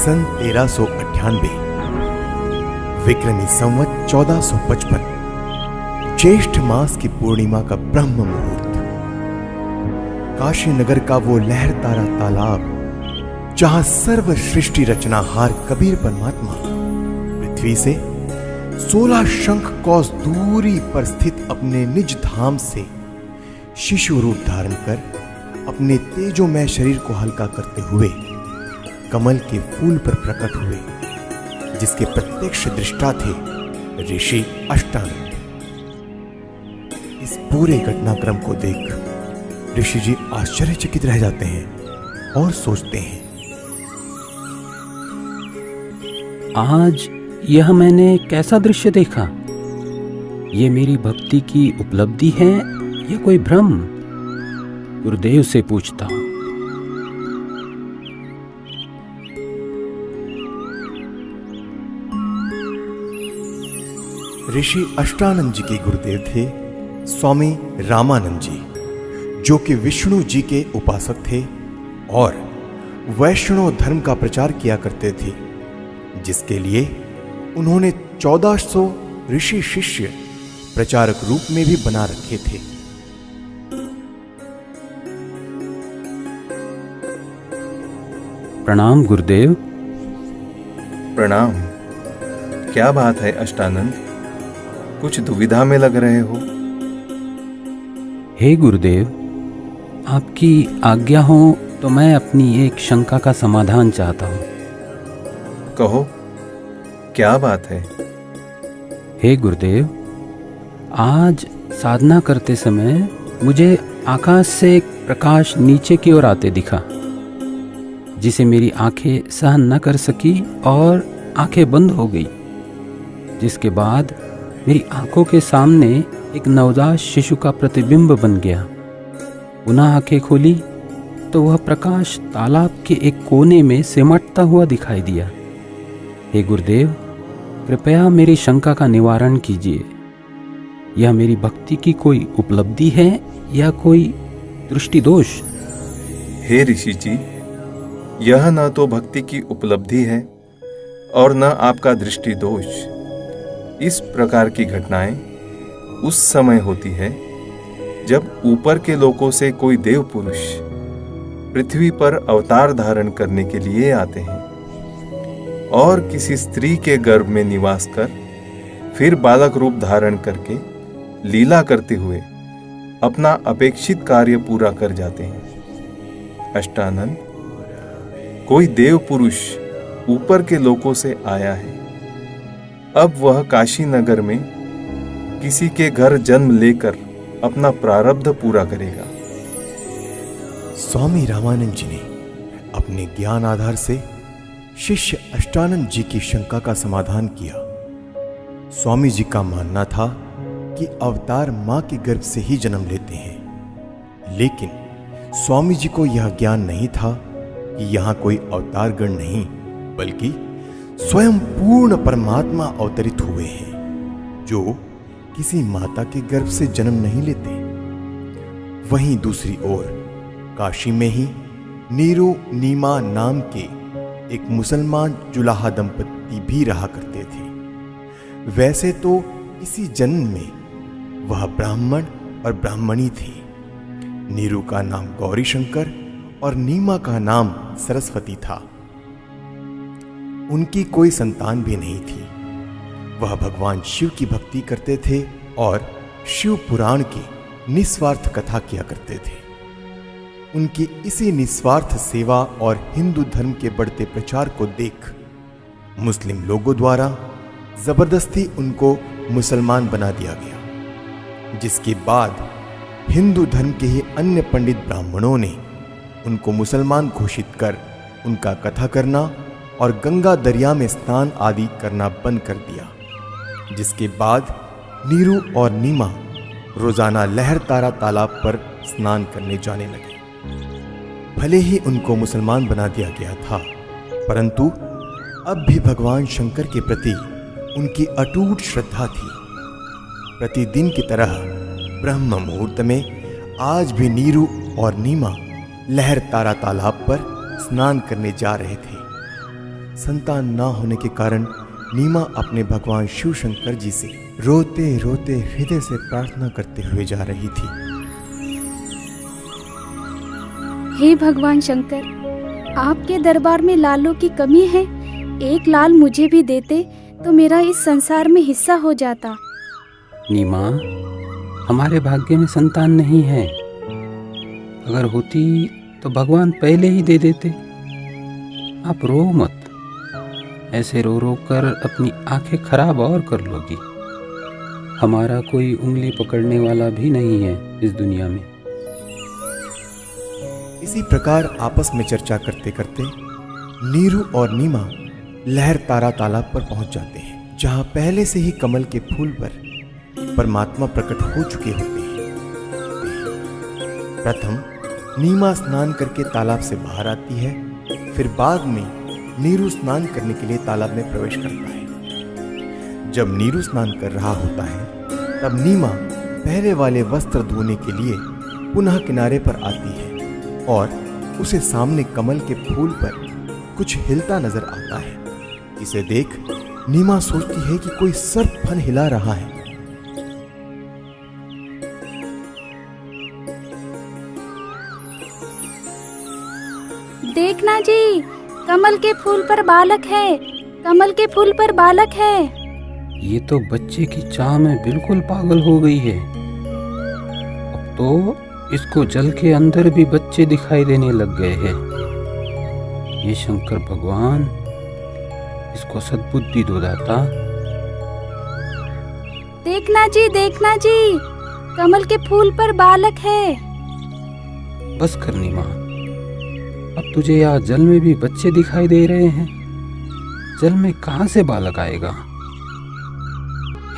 सन 1398, विक्रमी संवत 1455, ज्येष्ठ मास की पूर्णिमा का ब्रह्म मुहूर्त, काशी नगर का वो लहरतारा तालाब जहां सर्व सृष्टि रचनाहार कबीर परमात्मा पृथ्वी से 16 शंख कोस दूरी पर स्थित अपने निज धाम से शिशु रूप धारण कर अपने तेजोमय शरीर को हल्का करते हुए कमल के फूल पर प्रकट हुए, जिसके प्रत्यक्ष दृष्टा थे ऋषि अष्टानंद। इस पूरे घटनाक्रम को देख ऋषि जी आश्चर्यचकित रह जाते हैं और सोचते हैं, आज यह मैंने कैसा दृश्य देखा? ये मेरी भक्ति की उपलब्धि है या कोई भ्रम? गुरुदेव से पूछता हूं। ऋषि अष्टानंद जी के गुरुदेव थे स्वामी रामानंद जी, जो कि विष्णु जी के उपासक थे और वैष्णव धर्म का प्रचार किया करते थे, जिसके लिए उन्होंने 1400 ऋषि शिष्य प्रचारक रूप में भी बना रखे थे। प्रणाम गुरुदेव। प्रणाम। क्या बात है अष्टानंद, कुछ दुविधा में लग रहे हो? हे गुरुदेव, आपकी आज्ञा हो तो मैं अपनी एक शंका का समाधान चाहता हूँ। कहो, क्या बात है? हे गुरुदेव, आज साधना करते समय मुझे आकाश से एक प्रकाश नीचे की ओर आते दिखा, जिसे मेरी आंखें सहन न कर सकी और आंखें बंद हो गई, जिसके बाद मेरी आंखों के सामने एक नवजात शिशु का प्रतिबिंब बन गया। पुनः आंखें खोली तो वह प्रकाश तालाब के एक कोने में सिमटता हुआ दिखाई दिया। हे गुरुदेव, कृपया मेरी शंका का निवारण कीजिए। यह मेरी भक्ति की कोई उपलब्धि है या कोई दृष्टि दोष? हे ऋषि जी, यह न तो भक्ति की उपलब्धि है और न आपका दृष्टि दोष। इस प्रकार की घटनाएं उस समय होती है जब ऊपर के लोकों से कोई देव पुरुष पृथ्वी पर अवतार धारण करने के लिए आते हैं और किसी स्त्री के गर्भ में निवास कर फिर बालक रूप धारण करके लीला करते हुए अपना अपेक्षित कार्य पूरा कर जाते हैं। अष्टानंद, कोई देव पुरुष ऊपर के लोकों से आया है। अब वह काशी नगर में किसी के घर जन्म लेकर अपना प्रारब्ध पूरा करेगा। स्वामी रामानंद जी ने अपने ज्ञान आधार से शिष्य अष्टानंद जी की शंका का समाधान किया। स्वामी जी का मानना था कि अवतार मां के गर्भ से ही जन्म लेते हैं, लेकिन स्वामी जी को यह ज्ञान नहीं था कि यहां कोई अवतार गण नहीं, बल्कि स्वयं पूर्ण परमात्मा अवतरित हुए हैं, जो किसी माता के गर्भ से जन्म नहीं लेते। वहीं दूसरी ओर काशी में ही नीरू नीमा नाम के एक मुसलमान जुलाहा दंपति भी रहा करते थे। वैसे तो इसी जन्म में वह ब्राह्मण और ब्राह्मणी थी। नीरू का नाम गौरी शंकर और नीमा का नाम सरस्वती था। उनकी कोई संतान भी नहीं थी। वह भगवान शिव की भक्ति करते थे और शिव पुराण की निस्वार्थ कथा किया करते थे। उनकी इसी निस्वार्थ सेवा और हिंदू धर्म के बढ़ते प्रचार को देख मुस्लिम लोगों द्वारा जबरदस्ती उनको मुसलमान बना दिया गया, जिसके बाद हिंदू धर्म के ही अन्य पंडित ब्राह्मणों ने उनको मुसलमान घोषित कर उनका कथा करना और गंगा दरिया में स्नान आदि करना बंद कर दिया, जिसके बाद नीरू और नीमा रोजाना लहरतारा तालाब पर स्नान करने जाने लगे। भले ही उनको मुसलमान बना दिया गया था, परंतु अब भी भगवान शंकर के प्रति उनकी अटूट श्रद्धा थी। प्रतिदिन की तरह ब्रह्म मुहूर्त में आज भी नीरू और नीमा लहरतारा तालाब पर स्नान करने जा रहे थे। संतान ना होने के कारण नीमा अपने भगवान शिव शंकर जी से रोते रोते हृदय से प्रार्थना करते हुए जा रही थी। हे भगवान शंकर, आपके दरबार में लालों की कमी है। एक लाल मुझे भी देते तो मेरा इस संसार में हिस्सा हो जाता। नीमा, हमारे भाग्य में संतान नहीं है। अगर होती तो भगवान पहले ही दे देते। आप रो मत। ऐसे रो रो कर अपनी आंखें खराब और कर लोगी। हमारा कोई उंगली पकड़ने वाला भी नहीं है इस दुनिया में। इसी प्रकार आपस में चर्चा करते करते नीरू और नीमा लहर तारा तालाब पर पहुंच जाते हैं, जहां पहले से ही कमल के फूल पर परमात्मा प्रकट हो चुके होते हैं। प्रथम नीमा स्नान करके तालाब से बाहर आती है, फिर बाद में नीरू स्नान करने के लिए तालाब में प्रवेश करता है। जब नीरू स्नान कर रहा होता है तब नीमा पहले वाले वस्त्र धोने के लिए पुनः किनारे पर आती है और उसे सामने कमल के फूल पर कुछ हिलता नजर आता है। इसे देख नीमा सोचती है कि कोई सर्प फन हिला रहा है। देखना जी, कमल के फूल पर बालक है। कमल के फूल पर बालक है। ये तो बच्चे की चाह में बिल्कुल पागल हो गई है। अब तो इसको जल के अंदर भी बच्चे दिखाई देने लग गए हैं। ये शंकर भगवान, इसको सद्बुद्धि दो दाता। देखना जी, देखना जी, कमल के फूल पर बालक है। बस कर नीमा, अब तुझे यहाँ जल में भी बच्चे दिखाई दे रहे हैं। जल में कहाँ से बालक आएगा?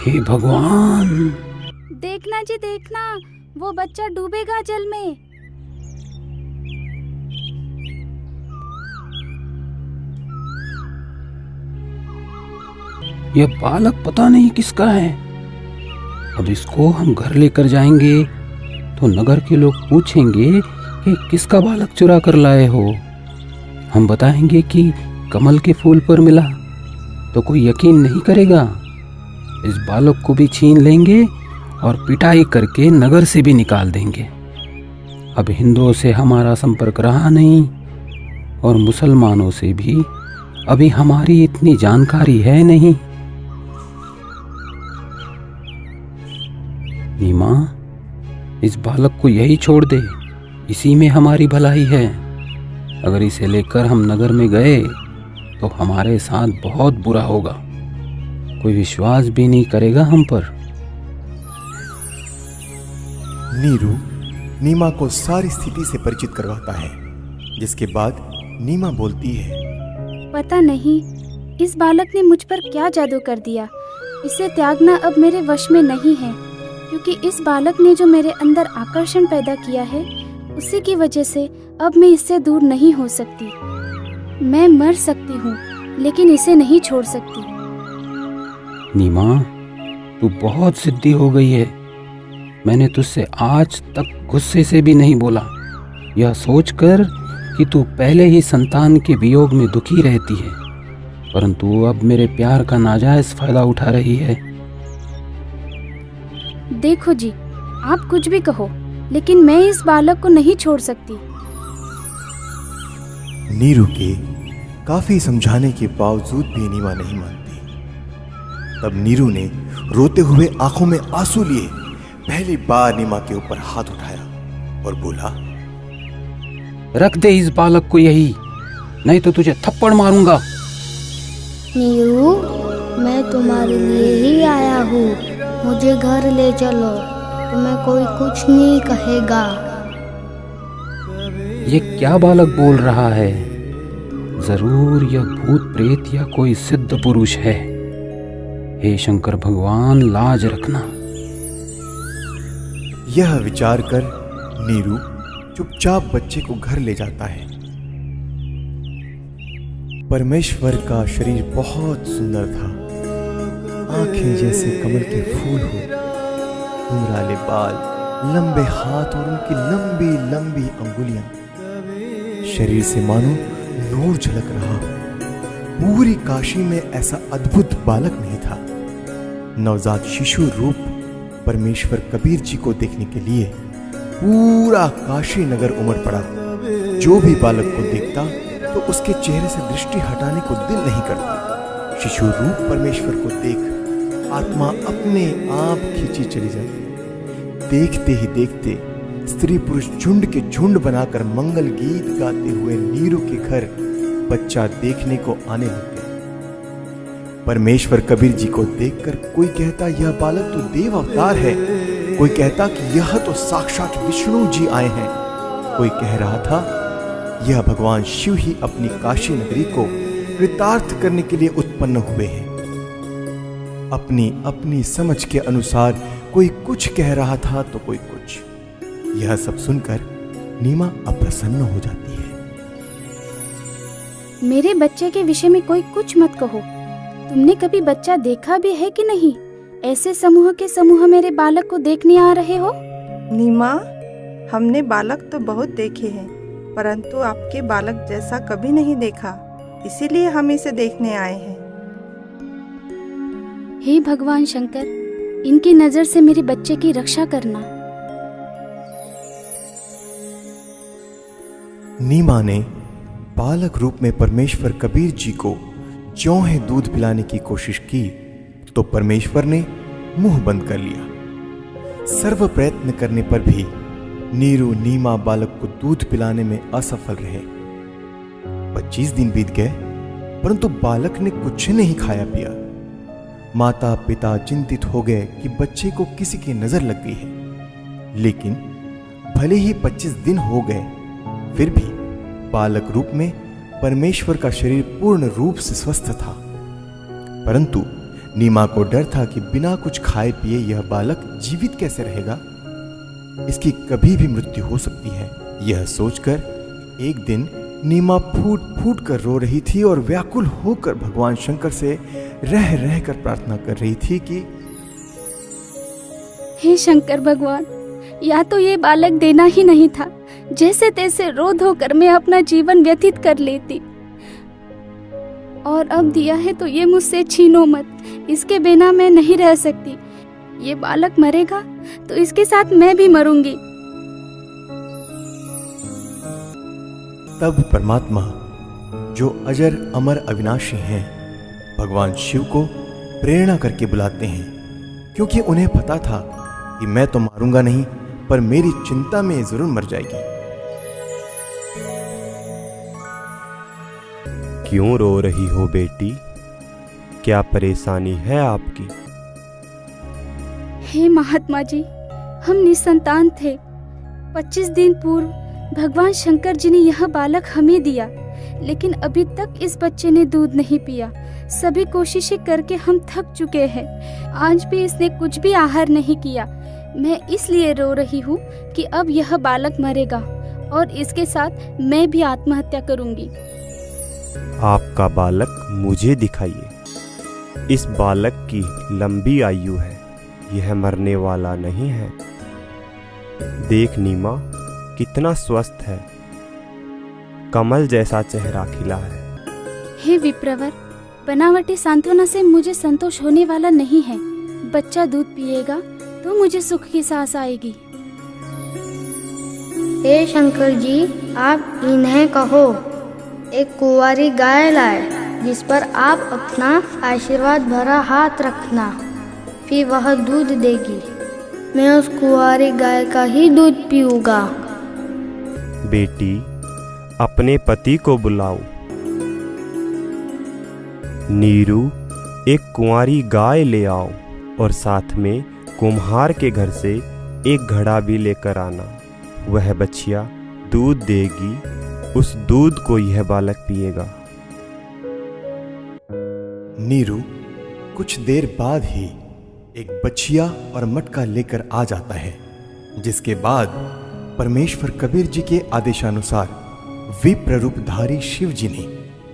हे भगवान! देखना जी, देखना, वो बच्चा डूबेगा जल में। यह बालक पता नहीं किसका है। अब इसको हम घर लेकर जाएंगे तो नगर के लोग पूछेंगे कि किसका बालक चुरा कर लाए हो। हम बताएंगे कि कमल के फूल पर मिला तो कोई यकीन नहीं करेगा। इस बालक को भी छीन लेंगे और पिटाई करके नगर से भी निकाल देंगे। अब हिंदुओं से हमारा संपर्क रहा नहीं और मुसलमानों से भी अभी हमारी इतनी जानकारी है नहीं। नीमा, इस बालक को यही छोड़ दे, इसी में हमारी भलाई है। अगर इसे लेकर हम नगर में गए तो हमारे साथ बहुत बुरा होगा। कोई विश्वास भी नहीं करेगा हम पर। नीरू नीमा को सारी स्थिति से परिचित करवाता है, जिसके बाद नीमा बोलती है, पता नहीं इस बालक ने मुझ पर क्या जादू कर दिया। इसे त्यागना अब मेरे वश में नहीं है, क्योंकि इस बालक ने जो मेरे अंदर आकर्षण पैदा किया है, उसी की वजह से अब मैं इससे दूर नहीं हो सकती। मैं मर सकती हूँ लेकिन इसे नहीं छोड़ सकती। नीमा, तू बहुत जिद्दी हो गई है। मैंने तुझसे आज तक गुस्से से भी नहीं बोला, यह सोचकर कि तू पहले ही संतान के वियोग में दुखी रहती है, परंतु अब मेरे प्यार का नाजायज फायदा उठा रही है। देखो जी, आप कुछ भी कहो, लेकिन मैं इस बालक को नहीं छोड़ सकती। नीरू के काफी समझाने के बावजूद भी नीमा नहीं मानती। तब नीरू ने रोते हुए आंखों में आंसू लिए पहली बार नीमा के ऊपर हाथ उठाया और बोला, रख दे इस बालक को यही, नहीं तो तुझे थप्पड़ मारूंगा। नीरू, मैं तुम्हारे लिए ही आया हूँ। मुझे घर ले चलो, तुम्हें कोई कुछ नहीं कहेगा। ये क्या बालक बोल रहा है? जरूर यह भूत प्रेत या कोई सिद्ध पुरुष है। हे शंकर भगवान, लाज रखना। यह विचार कर नीरू चुपचाप बच्चे को घर ले जाता है। परमेश्वर का शरीर बहुत सुंदर था। आंखें जैसे कमल के फूल हो, घुंघराले बाल, लंबे हाथ और उनकी लंबी लंबी अंगुलियां। शरीर से मानो नूर झलक रहा हो। पूरी काशी में ऐसा अद्भुत बालक नहीं था। नवजात शिशु रूप परमेश्वर कबीर जी को देखने के लिए पूरा काशी नगर उमड़ पड़ा। जो भी बालक को देखता तो उसके चेहरे से दृष्टि हटाने को दिल नहीं करता। शिशु रूप परमेश्वर को देख आत्मा अपने आप खींची चली जाती। देखते ही देखते स्त्री पुरुष झुंड के झुंड बनाकर मंगल गीत गाते हुए नीरू के घर बच्चा देखने को आने लग गए। परमेश्वर कबीर जी को देखकर कोई कहता यह बालक तो देव अवतार है, कोई कहता कि यह तो साक्षात विष्णु जी आए हैं, कोई कह रहा था यह भगवान शिव ही अपनी काशी नगरी को कृतार्थ करने के लिए उत्पन्न हुए हैं। अपनी अपनी समझ के अनुसार कोई कुछ कह रहा था तो कोई कुछ। यह सब सुनकर नीमा अप्रसन्न हो जाती है। मेरे बच्चे के विषय में कोई कुछ मत कहो। तुमने कभी बच्चा देखा भी है कि नहीं? ऐसे समूह के समूह मेरे बालक को देखने आ रहे हो। नीमा, हमने बालक तो बहुत देखे हैं, परंतु आपके बालक जैसा कभी नहीं देखा, इसीलिए हम इसे देखने आए हैं। हे भगवान शंकर, इनकी नजर से मेरे बच्चे की रक्षा करना। नीमा ने बालक रूप में परमेश्वर कबीर जी को ज्यों ही दूध पिलाने की कोशिश की तो परमेश्वर ने मुंह बंद कर लिया। सर्व प्रयत्न करने पर भी नीरू नीमा बालक को दूध पिलाने में असफल रहे। 25 दिन बीत गए परंतु बालक ने कुछ नहीं खाया पिया। माता पिता चिंतित हो गए कि बच्चे को किसी की नजर लग गई है। लेकिन भले ही 25 दिन हो गए फिर भी बालक रूप में परमेश्वर का शरीर पूर्ण रूप से स्वस्थ था। परंतु नीमा को डर था कि बिना कुछ खाए पिए यह बालक जीवित कैसे रहेगा, इसकी कभी भी मृत्यु हो सकती है। यह सोचकर एक दिन नीमा फूट फूट कर रो रही थी और व्याकुल होकर भगवान शंकर से रह रह कर प्रार्थना कर रही थी कि हे शंकर भगवान, या तो ये बालक देना ही नहीं था, जैसे तैसे रो धो कर मैं अपना जीवन व्यतीत कर लेती, और अब दिया है तो ये मुझसे छीनो मत। इसके बिना मैं नहीं रह सकती। ये बालक मरेगा तो इसके साथ मैं भी मरूंगी। तब परमात्मा जो अजर अमर अविनाशी हैं भगवान शिव को प्रेरणा करके बुलाते हैं, क्योंकि उन्हें पता था कि मैं तो मारूंगा नहीं पर मेरी चिंता में जरूर मर जाएगी। क्यों रो रही हो बेटी? क्या परेशानी है आपकी? हे महात्मा जी, हम निसंतान थे। 25 दिन पूर्व भगवान शंकर जी ने यह बालक हमें दिया, लेकिन अभी तक इस बच्चे ने दूध नहीं पिया। सभी कोशिशें करके हम थक चुके हैं। आज भी इसने कुछ भी आहार नहीं किया। मैं इसलिए रो रही हूँ कि अब यह बालक मरेगा और इसके साथ मैं भी आत्महत्या करूंगी। आपका बालक मुझे दिखाइए। इस बालक की लंबी आयु है, यह मरने वाला नहीं है। देख नीमा, कितना स्वस्थ है, कमल जैसा चेहरा खिला है। हे विप्रवर, बनावटी सांत्वना से मुझे संतोष होने वाला नहीं है। बच्चा दूध पिएगा तो मुझे सुख की सांस आएगी। हे शंकर जी, आप इन्हें कहो एक कुंवारी गाय लाए, जिस पर आप अपना आशीर्वाद भरा हाथ रखना, फिर वह दूध देगी। मैं उस कुंवारी गाय का ही दूध पीऊंगा। बेटी, अपने पति को बुलाओ। नीरू, एक कुंवारी गाय ले आओ और साथ में कुम्हार के घर से एक घड़ा भी लेकर आना। वह बछिया दूध देगी, उस दूध को यह बालक पिएगा। नीरू कुछ देर बाद ही एक बछिया और मटका लेकर आ जाता है, जिसके बाद परमेश्वर कबीर जी के आदेशानुसार विप्र रूपधारी शिव जी ने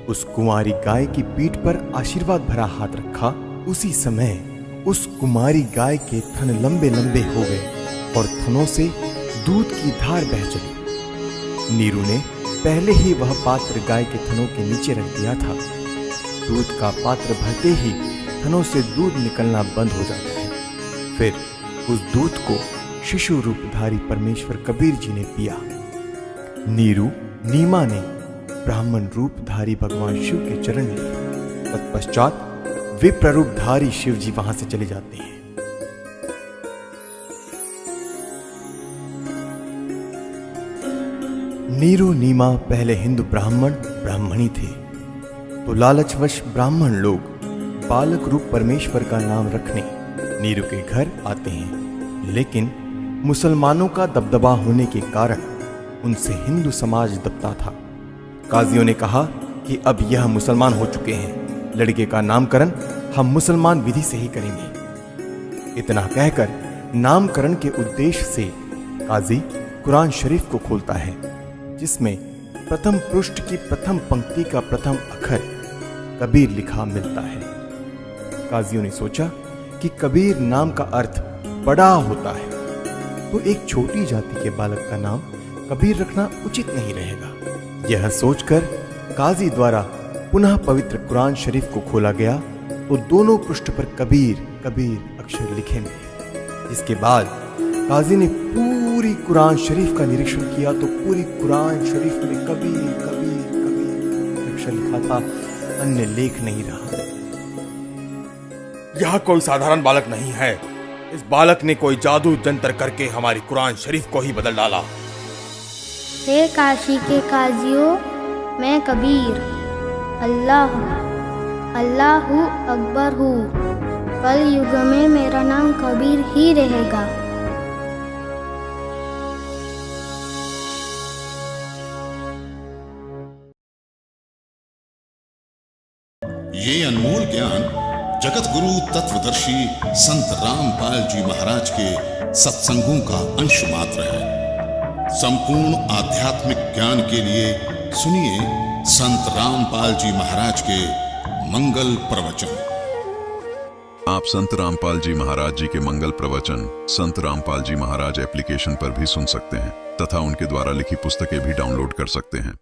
उस कुंवारी गाय की पीठ पर आशीर्वाद भरा हाथ रखा। उसी समय उस कुमारी गाय के थन लंबे लंबे हो गए और थनों से दूध की धार बह चली। नीरू ने पहले ही वह पात्र गाय के थनों के नीचे रख दिया था। दूध का पात्र भरते ही थनों से दूध निकलना बंद हो जाता है। फिर उस दूध को शिशु रूपधारी परमेश्वर कबीर जी ने पिया। नीरू नीमा ने ब्राह्मण रूपधारी भगवान शिव के चरण लिए। तत्पश्चात विप्र रूपधारी शिव जी वहां से चले जाते हैं। नीरू नीमा पहले हिंदू ब्राह्मणी थे, तो लालचवश ब्राह्मण लोग बालक रूप परमेश्वर का नाम रखने नीरू के घर आते हैं। लेकिन मुसलमानों का दबदबा होने के कारण उनसे हिंदू समाज दबता था। काजियों ने कहा कि अब यह मुसलमान हो चुके हैं, लड़के का नामकरण हम मुसलमान विधि से ही करेंगे। इतना कहकर नामकरण के उद्देश्य से काजी कुरान शरीफ को खोलता है, जिसमें प्रथम पृष्ठ की प्रथम पंक्ति का प्रथम अक्षर कबीर लिखा मिलता है। काजियों ने सोचा कि कबीर नाम का अर्थ बड़ा होता है, तो एक छोटी जाति के बालक का नाम कबीर रखना उचित नहीं रहेगा। यह सोचकर काजी द्वारा पुनः पवित्र कुरान शरीफ को खोला गया, तो दोनों पृष्ठ पर कबीर कबीर अक्षर लिखे मिले। इसके बाद काजी ने पूरी कुरान शरीफ का निरीक्षण किया, तो पूरी कुरान शरीफ में कबीर कबीर कबीर अक्षर लिखा था, अन्य लेख नहीं रहा। यह कोई साधारण बालक नहीं है, इस बालक ने कोई जादू जंतर करके हमारी कुरान शरीफ को ही बदल डाला। हे काशी के काजियों, मैं कबीर अल्लाहु अकबर हूँ। कल युग में मेरा नाम कबीर ही रहेगा। ये अनमोल ज्ञान जगत गुरु तत्वदर्शी संत रामपाल जी महाराज के सत्संगों का अंश मात्र है। संपूर्ण आध्यात्मिक ज्ञान के लिए सुनिए संत रामपाल जी महाराज के मंगल प्रवचन। आप संत रामपाल जी महाराज जी के मंगल प्रवचन संत रामपाल जी महाराज एप्लीकेशन पर भी सुन सकते हैं तथा उनके द्वारा लिखी पुस्तकें भी डाउनलोड कर सकते हैं।